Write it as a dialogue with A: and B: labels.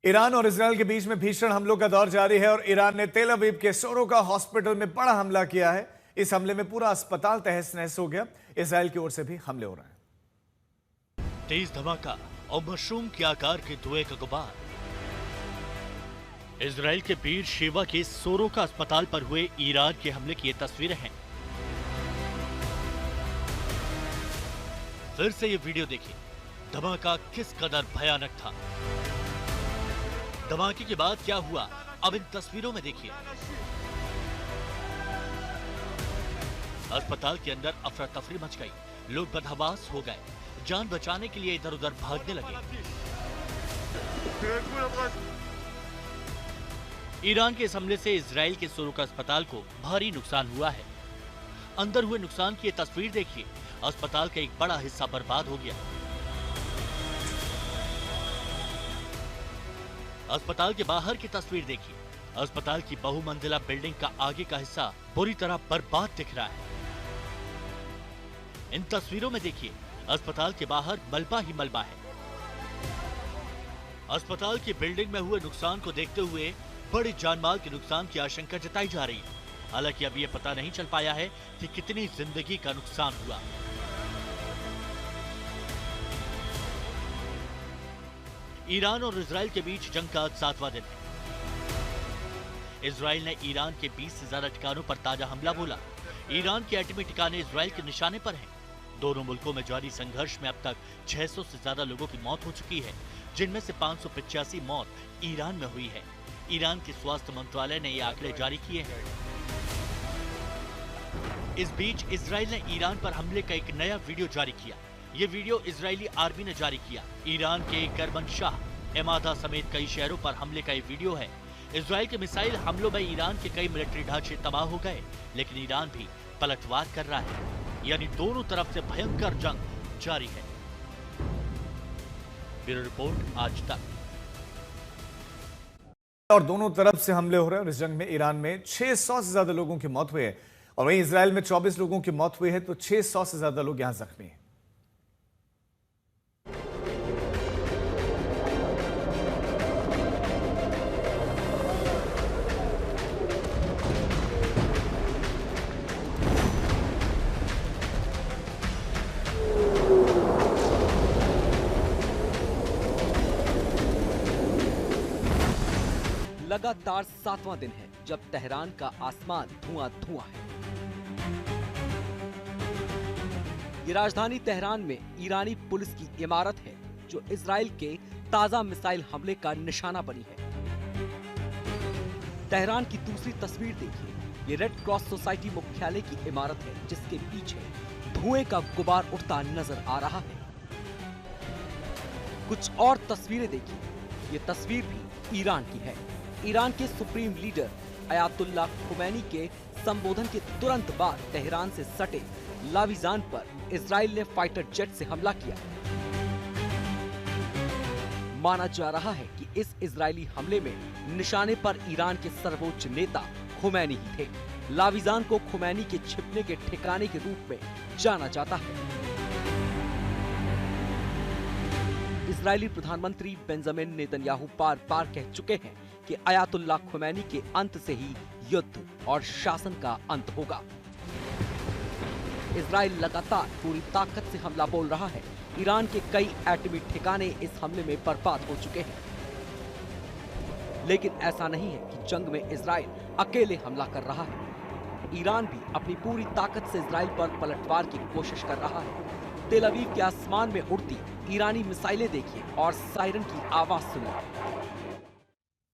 A: Iran और Israel के बीच में भीषण हमलों का दौर जारी है और ईरान ने तेल अवीव के सोरोका हॉस्पिटल में बड़ा हमला किया है। इस हमले में पूरा अस्पताल तहस नहस हो गया। इजरायल की ओर से भी हमले हो रहे हैं।
B: तेज धमाका और मशरूम के आकार के धुएं का गुबार। इजरायल के बीर शेवा के सोरोका अस्पताल पर हुए ईरान के हमले की ये तस्वीरें हैं। फिर से ये वीडियो देखिए, धमाका किस कदर भयानक था। धमाके के बाद क्या हुआ, अब इन तस्वीरों में देखिए। अस्पताल के अंदर अफरा तफरी मच गई, लोग बदहवास हो गए, जान बचाने के लिए इधर उधर भागने लगे। ईरान के इस हमले से इजराइल के सोरोका अस्पताल को भारी नुकसान हुआ है। अंदर हुए नुकसान की ये तस्वीर देखिए, अस्पताल का एक बड़ा हिस्सा बर्बाद हो गया। अस्पताल के बाहर की तस्वीर देखिए, अस्पताल की बहुमंजिला बिल्डिंग का आगे का हिस्सा बुरी तरह बर्बाद दिख रहा है। इन तस्वीरों में देखिए, अस्पताल के बाहर मलबा ही मलबा है। अस्पताल की बिल्डिंग में हुए नुकसान को देखते हुए बड़े जानमाल के नुकसान की आशंका जताई जा रही है। हालांकि अभी यह पता नहीं चल पाया है कि कितनी जिंदगी का नुकसान हुआ। ईरान और इजराइल के बीच जंग का आज 7वां दिन है। इजराइल ने ईरान के 20 से ज्यादा ठिकानों पर ताजा हमला बोला। ईरान के एटमी ठिकाने इजराइल के निशाने पर हैं। दोनों मुल्कों में जारी संघर्ष में अब तक 600 से ज्यादा लोगों की मौत हो चुकी है, जिनमें से 585 मौत ईरान में हुई है। ईरान के स्वास्थ्य मंत्रालय ने ये आंकड़े जारी किए हैं। इस बीच इजराइल ने ईरान पर हमले का एक नया वीडियो जारी किया। ये वीडियो इजरायली आर्मी ने जारी किया। ईरान के करमनशाह, एमादा समेत कई शहरों पर हमले का ये वीडियो है। इजराइल के मिसाइल हमलों में ईरान के कई मिलिट्री ढांचे तबाह हो गए, लेकिन ईरान भी पलटवार कर रहा है, यानी दोनों तरफ से भयंकर जंग जारी है। ब्यूरो रिपोर्ट, आज तक।
A: और दोनों तरफ से हमले हो रहे हैं और इस जंग में ईरान में 600 से ज्यादा लोगों की मौत हुई है और वहीं इजराइल में 24 लोगों की मौत हुई है, तो 600 से ज्यादा लोग यहां जख्मी हैं।
C: लगातार 7वां दिन है जब तेहरान का आसमान धुआं धुआं है। ये राजधानी तेहरान में ईरानी पुलिस की इमारत है जो इजराइल के ताजा मिसाइल हमले का निशाना बनी है। तेहरान की दूसरी तस्वीर देखिए, ये रेड क्रॉस सोसाइटी मुख्यालय की इमारत है जिसके पीछे धुएं का गुबार उठता नजर आ रहा है। कुछ और तस्वीरें देखिए, ये तस्वीर भी ईरान की है। ईरान के सुप्रीम लीडर अयातुल्ला खुमैनी के संबोधन के तुरंत बाद तेहरान से सटे लाविजान पर इजराइल ने फाइटर जेट से हमला किया। माना जा रहा है कि इस इजरायली हमले में निशाने पर ईरान के सर्वोच्च नेता खुमैनी ही थे। लाविजान को खुमैनी के छिपने के ठिकाने के रूप में जाना जाता है। इजरायली प्रधानमंत्री बेंजामिन नेतन्याहू बार बार कह चुके हैं कि अयातुल्ला खुमैनी के अंत से ही युद्ध और शासन का अंत होगा। इजराइल लगातार पूरी ताकत से हमला बोल रहा है। ईरान के कई एटमी ठिकाने इस हमले में बर्बाद हो चुके हैं, लेकिन ऐसा नहीं है कि जंग में इजराइल अकेले हमला कर रहा है। ईरान भी अपनी पूरी ताकत से इजराइल पर पलटवार की कोशिश कर रहा है। तेल अवीव के आसमान में उड़ती ईरानी मिसाइलें देखिए और सायरन की आवाज सुनिए।